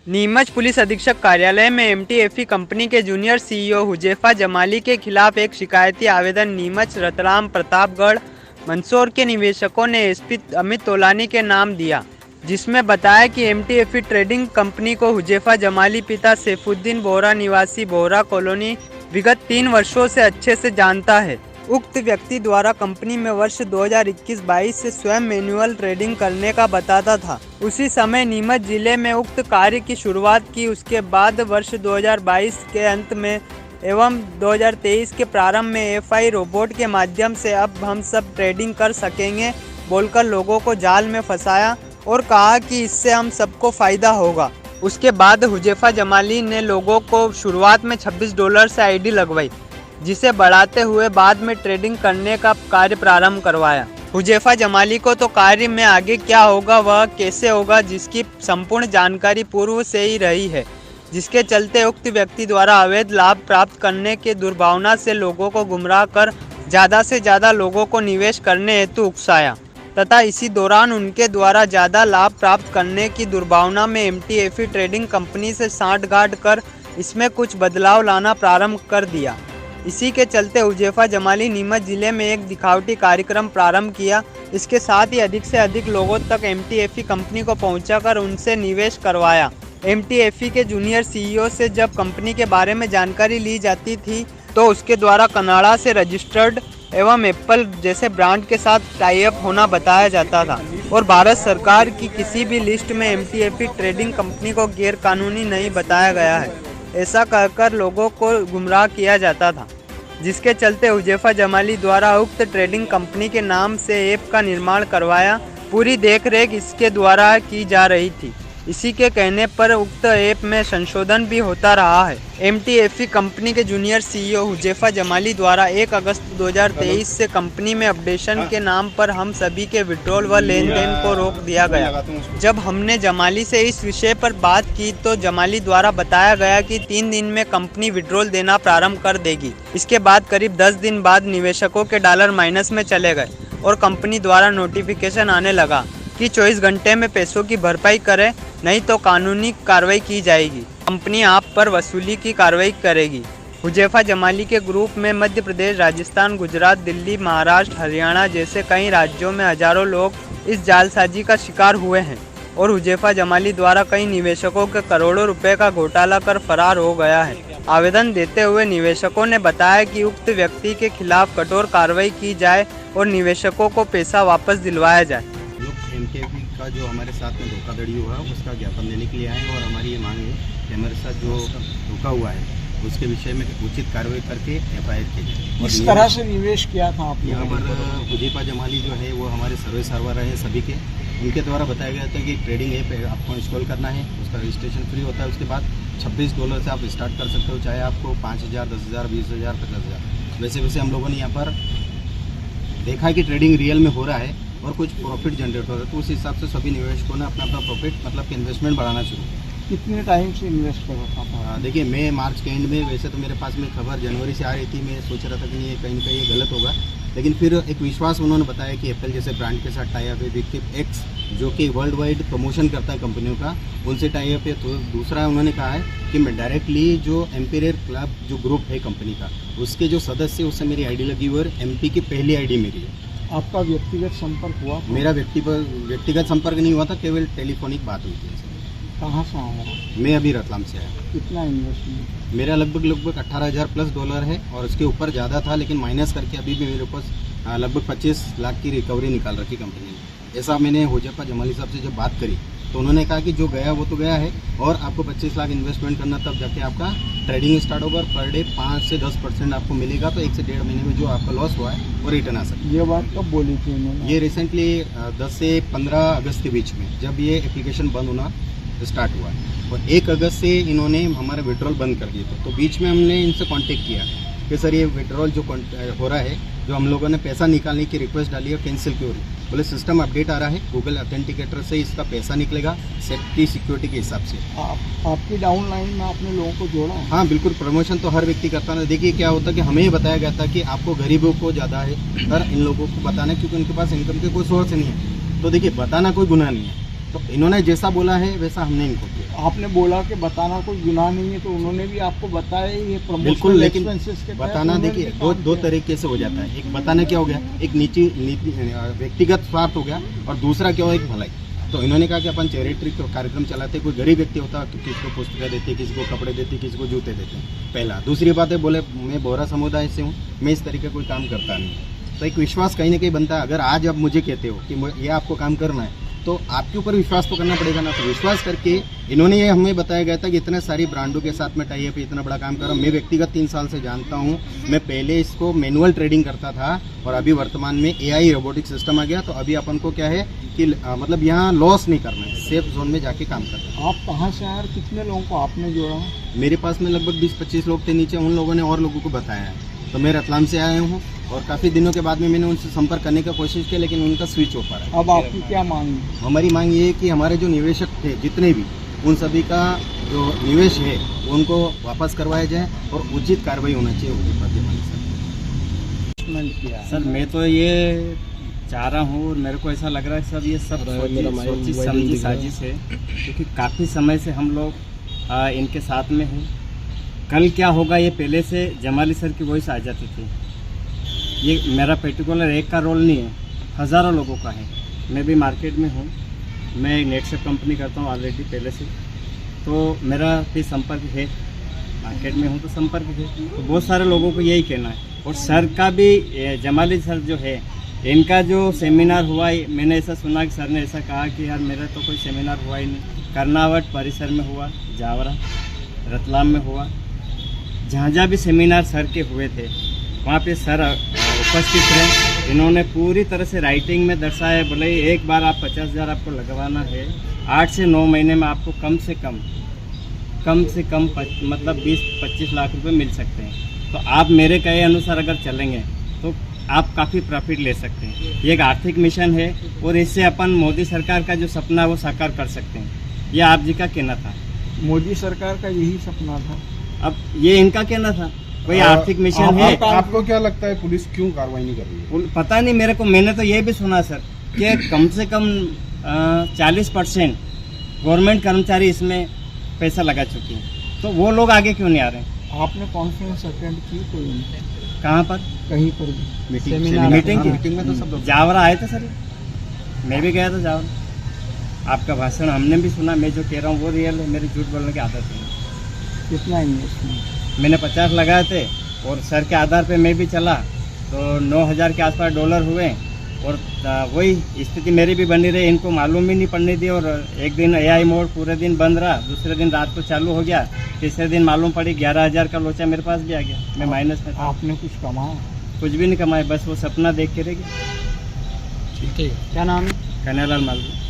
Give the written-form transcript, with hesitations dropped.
Neemuch police अधीक्षक कार्यालय में एमटीएफई कंपनी के जूनियर सीईओ हुजैफा जमाली के खिलाफ एक शिकायती आवेदन नीमच, रतलाम, प्रतापगढ़, मंदसौर के निवेशकों ने एसपी अमित तोलानी के नाम दिया, जिसमें बताया कि एमटीएफई ट्रेडिंग कंपनी को हुजैफा जमाली पिता सैफुद्दीन बोहरा निवासी बोहरा कॉलोनी विगत 3 वर्षों से अच्छे से जानता है। उक्त व्यक्ति द्वारा कंपनी में वर्ष 2021-22 से स्वयं मैनुअल ट्रेडिंग करने का बताता था। उसी समय नीमच जिले में उक्त कार्य की शुरुआत की। उसके बाद वर्ष 2022 के अंत में एवं 2023 के प्रारंभ में एफआई रोबोट के माध्यम से अब हम सब ट्रेडिंग कर सकेंगे बोलकर लोगों को जाल में फंसाया और कहा कि इससे हम सबको फ़ायदा होगा। उसके बाद हुजैफा जमाली ने लोगों को शुरुआत में $26 से आईडी लगवाई, जिसे बढ़ाते हुए बाद में ट्रेडिंग करने का कार्य प्रारंभ करवाया। हुजैफा जमाली को तो कार्य में आगे क्या होगा, वह कैसे होगा, जिसकी संपूर्ण जानकारी पूर्व से ही रही है, जिसके चलते उक्त व्यक्ति द्वारा अवैध लाभ प्राप्त करने के दुर्भावना से लोगों को गुमराह कर ज़्यादा से ज़्यादा लोगों को निवेश करने हेतु उकसाया तथा इसी दौरान उनके द्वारा ज़्यादा लाभ प्राप्त करने की दुर्भावना में एमटीएफई ट्रेडिंग कंपनी से सांठगांठ कर इसमें कुछ बदलाव लाना प्रारंभ कर दिया। इसी के चलते हुजैफा जमाली नीमच जिले में एक दिखावटी कार्यक्रम प्रारंभ किया। इसके साथ ही अधिक से अधिक लोगों तक एमटीएफई कंपनी को पहुंचाकर उनसे निवेश करवाया। एमटीएफई के जूनियर सीईओ से जब कंपनी के बारे में जानकारी ली जाती थी तो उसके द्वारा कनाडा से रजिस्टर्ड एवं एप्पल जैसे ब्रांड के साथ टाई अप होना बताया जाता था और भारत सरकार की किसी भी लिस्ट में एमटीएफई ट्रेडिंग कंपनी को गैर कानूनी नहीं बताया गया है, ऐसा कहकर लोगों को गुमराह किया जाता था, जिसके चलते हुजैफा जमाली द्वारा उक्त ट्रेडिंग कंपनी के नाम से ऐप का निर्माण करवाया। पूरी देखरेख इसके द्वारा की जा रही थी। इसी के कहने पर उक्त ऐप में संशोधन भी होता रहा है। एमटीएफई कंपनी के जूनियर सीईओ हुजैफा जमाली द्वारा 1 अगस्त 2023 से कंपनी में अपडेशन के नाम पर हम सभी के विड्रॉल व लेन देन को रोक दिया गया। जब हमने जमाली से इस विषय पर बात की तो जमाली द्वारा बताया गया कि 3 दिन में कंपनी विड्रॉल देना प्रारंभ कर देगी। इसके बाद करीब 10 दिन बाद निवेशकों के डॉलर माइनस में चले गए और कंपनी द्वारा नोटिफिकेशन आने लगा कि 24 घंटे में पैसों की भरपाई करें, नहीं तो कानूनी कार्रवाई की जाएगी। कंपनी आप पर वसूली की कार्रवाई करेगी। हुजैफा जमाली के ग्रुप में मध्य प्रदेश, राजस्थान, गुजरात, दिल्ली, महाराष्ट्र, हरियाणा जैसे कई राज्यों में हजारों लोग इस जालसाजी का शिकार हुए हैं और हुजैफा जमाली द्वारा कई निवेशकों के करोड़ों रुपए का घोटाला कर फरार हो गया है। आवेदन देते हुए निवेशकों ने बताया कि उक्त व्यक्ति के खिलाफ कठोर कार्रवाई की जाए और निवेशकों को पैसा वापस दिलवाया जाए। एमटीएफई का जो हमारे साथ में धोखाधड़ी हुआ उसका ज्ञापन देने के लिए आए हैं और हमारी ये मांग है कि हमारे साथ जो धोखा हुआ है उसके विषय में उचित कार्रवाई करके एफआईआर की जाए। किस तरह से निवेश किया था आपने? यहाँ पर हुजैफा जमाली जो है वो हमारे सर्वर रहे सभी के, उनके द्वारा बताया गया था कि ट्रेडिंग ऐप आपको इंस्टॉल करना है, उसका रजिस्ट्रेशन फ्री होता है। उसके बाद $26 से आप स्टार्ट कर सकते हो, चाहे आपको 5,000, 10,000, 20,000, 50,000। वैसे वैसे हम लोगों ने यहाँ पर देखा कि ट्रेडिंग रियल में हो रहा है और कुछ प्रॉफिट जनरेट हो रहा है, तो उस हिसाब से सभी निवेशकों ने अपना प्रॉफिट मतलब कि इन्वेस्टमेंट बढ़ाना शुरू किया। कितने टाइम से इन्वेस्ट कर रहा था? देखिए, मैं मार्च के एंड में, वैसे तो मेरे पास में खबर जनवरी से आ रही थी, मैं सोच रहा था कि ये कहीं ना कहीं ये गलत होगा, लेकिन फिर एक विश्वास उन्होंने बताया कि एप्पल जैसे ब्रांड के साथ टाई अप है, विक्टिव एक्स जो कि वर्ल्ड वाइड प्रमोशन करता है कंपनियों का, उनसे टाई अप है। तो दूसरा उन्होंने कहा है कि मैं डायरेक्टली जो एम्पेरियर क्लब जो ग्रुप है कंपनी का, उसके जो सदस्य, उससे मेरी आईडी लगी हुई और एमपी की पहली आईडी मेरी है। आपका व्यक्तिगत संपर्क हुआ? मेरा व्यक्तिगत संपर्क नहीं हुआ था, केवल टेलीफोनिक बात हुई थी। कहाँ से आया? मैं अभी रतलाम से आया। कितना इन्वेस्टमेंट? मेरा लगभग $18,000+ है और उसके ऊपर ज़्यादा था, लेकिन माइनस करके अभी भी मेरे पास लगभग 25 लाख की रिकवरी निकाल रखी कंपनी ने। ऐसा मैंने हुजैफा जमाली साहब से जब बात करी तो उन्होंने कहा कि जो गया वो तो गया है और आपको 25 लाख इन्वेस्टमेंट करना, तब जाके आपका ट्रेडिंग स्टार्ट होगा। पर डे 5 से 10% आपको मिलेगा, तो 1 से 1.5 महीने में जो आपका लॉस हुआ है वो रिटर्न आ सकता है। ये बात कब बोली थी उन्होंने? ये रिसेंटली 10 से 15 अगस्त के बीच में, जब ये एप्लीकेशन बंद होना स्टार्ट हुआ है और 1 अगस्त से इन्होंने हमारे विड्रॉल बंद कर दिए थे। तो बीच में हमने इनसे कांटेक्ट किया कि सर ये विड्रॉल जो हो रहा है, जो हम लोगों ने पैसा निकालने की रिक्वेस्ट डाली है, कैंसिल क्यों हो रही? बोले सिस्टम अपडेट आ रहा है, गूगल ऑथेंटिकेटर से इसका पैसा निकलेगा सेफ्टी सिक्योरिटी के हिसाब से। आपकी डाउनलाइन में आपने लोगों को जोड़ा है? हाँ बिल्कुल, प्रमोशन तो हर व्यक्ति करता है। देखिए क्या होता है कि हमें बताया गया था कि आपको गरीबों को ज़्यादा है, पर इन लोगों को बताना, क्योंकि उनके पास इनकम के कोई सोर्स नहीं है। तो देखिए, बताना कोई गुनाह नहीं है, तो इन्होंने जैसा बोला है वैसा हमने इनको किया। आपने बोला कि बताना कोई गुनाह नहीं है, तो उन्होंने भी आपको बताया ये बिल्कुल, प्रमोशनल लेकिन एक्सपेंसेस के तहत बताना उन्होंने देखिए भी दो काम दो किया। तरीके से हो जाता है। एक बताना क्या हो गया, एक नीति व्यक्तिगत स्वार्थ हो गया, और दूसरा क्या हो, एक भलाई। तो इन्होंने कहा कि अपन चैरिटी कार्यक्रम चलाते, कोई गरीब व्यक्ति होता तो किसी को पुस्तकें देते, किसी को कपड़े देते, किसी को जूते देते, पहला। दूसरी बात है, बोले मैं बोहरा समुदाय से हूँ, मैं इस तरीके कोई काम करता नहीं। तो एक विश्वास कहीं ना कहीं बनता है। अगर आज आप मुझे कहते हो कि ये आपको काम करना है, तो आपके ऊपर विश्वास तो करना पड़ेगा ना। तो विश्वास करके इन्होंने ये हमें बताया गया था कि इतने सारी ब्रांडों के साथ में टाई अप, इतना बड़ा काम कर रहा हूँ। मैं व्यक्तिगत 3 साल से जानता हूँ। मैं पहले इसको मैनुअल ट्रेडिंग करता था, और अभी वर्तमान में AI रोबोटिक सिस्टम आ गया। तो अभी अपन को क्या है कि मतलब यहाँ लॉस नहीं करना है, सेफ जोन में जाके काम करना है। आप कहाँ से आए और कितने लोगों को आपने जोड़ा? मेरे पास में लगभग 20-25 लोग थे नीचे, उन लोगों ने और लोगों को बताया है। तो मैं रतलाम से आया हूँ, और काफ़ी दिनों के बाद में मैंने उनसे संपर्क करने का कोशिश किया, लेकिन उनका स्विच ऑफ आ रहा है। अब आपकी क्या मांग है? हमारी मांग ये है कि हमारे जो निवेशक थे जितने भी, उन सभी का जो निवेश है उनको वापस करवाया जाए, और उचित कार्रवाई होना चाहिए उनके प्रति। सर मैं तो ये चाह रहा हूँ, और मेरे को ऐसा लग रहा है सब ये सब सोची समझी साजिश है, क्योंकि काफ़ी समय से हम लोग इनके साथ में हैं। कल क्या होगा ये पहले से जमाली सर की वॉइस आ जाती थी। ये मेरा पर्टिकुलर एक का रोल नहीं है, हज़ारों लोगों का है। मैं भी मार्केट में हूँ, मैं नेटसेप कंपनी करता हूँ ऑलरेडी पहले से, तो मेरा भी संपर्क है, मार्केट में हूँ तो संपर्क है। तो बहुत सारे लोगों को यही कहना है। और सर का भी, जमाली सर जो है, इनका जो सेमिनार हुआ, मैंने ऐसा सुना कि सर ने ऐसा कहा कि यार मेरा तो कोई सेमिनार हुआ ही नहीं। कर्नावट परिसर में हुआ, जावरा, रतलाम में हुआ, जहाँ भी सेमिनार सर के हुए थे वहाँ पे सर उपस्थित रहे। इन्होंने पूरी तरह से राइटिंग में दर्शाया, बोले एक बार आप 50,000 आपको लगवाना है, 8 से 9 महीने में आपको कम से कम मतलब 20-25 लाख रुपए मिल सकते हैं। तो आप मेरे कहे अनुसार अगर चलेंगे तो आप काफ़ी प्रॉफिट ले सकते हैं। ये एक आर्थिक मिशन है, और इससे अपन मोदी सरकार का जो सपना है वो साकार कर सकते हैं। ये आप जी का कहना था। मोदी सरकार का यही सपना था। अब ये इनका कहना था, कोई आर्थिक मिशन है। आपको क्या लगता है पुलिस क्यों कार्रवाई नहीं कर रही है? पता नहीं मेरे को, मैंने तो ये भी सुना सर कि कम से कम 40% गवर्नमेंट कर्मचारी इसमें पैसा लगा चुके हैं, तो वो लोग आगे क्यों नहीं आ रहे हैं? आपने कॉन्फ्रेंस अटेंड की कोई? कहाँ पर? कहीं पर भी? मीटिंग में तो सब लोग जावरा आए थे सर, मैं भी गया था जावरा। आपका भाषण हमने भी सुना, मैं जो कह रहा हूँ वो रियल है, मेरी झूठ बोलने की आदत है। कितना इन्वेस्टमेंट? मैंने 50 लगाए थे, और सर के आधार पे मैं भी चला तो 9,000 के आसपास डॉलर हुए। और वही स्थिति मेरी भी बनी रही, इनको मालूम ही नहीं पड़ने दी। और एक दिन AI मोड पूरे दिन बंद रहा, दूसरे दिन रात को चालू हो गया, तीसरे दिन मालूम पड़ी 11,000 का लोचा मेरे पास भी आ गया। मैं माइनस में था। आपने कुछ कमाया? कुछ भी नहीं कमाया, बस वो सपना देख के रह गया। क्या नाम है? कन्हैयालाल मालवी।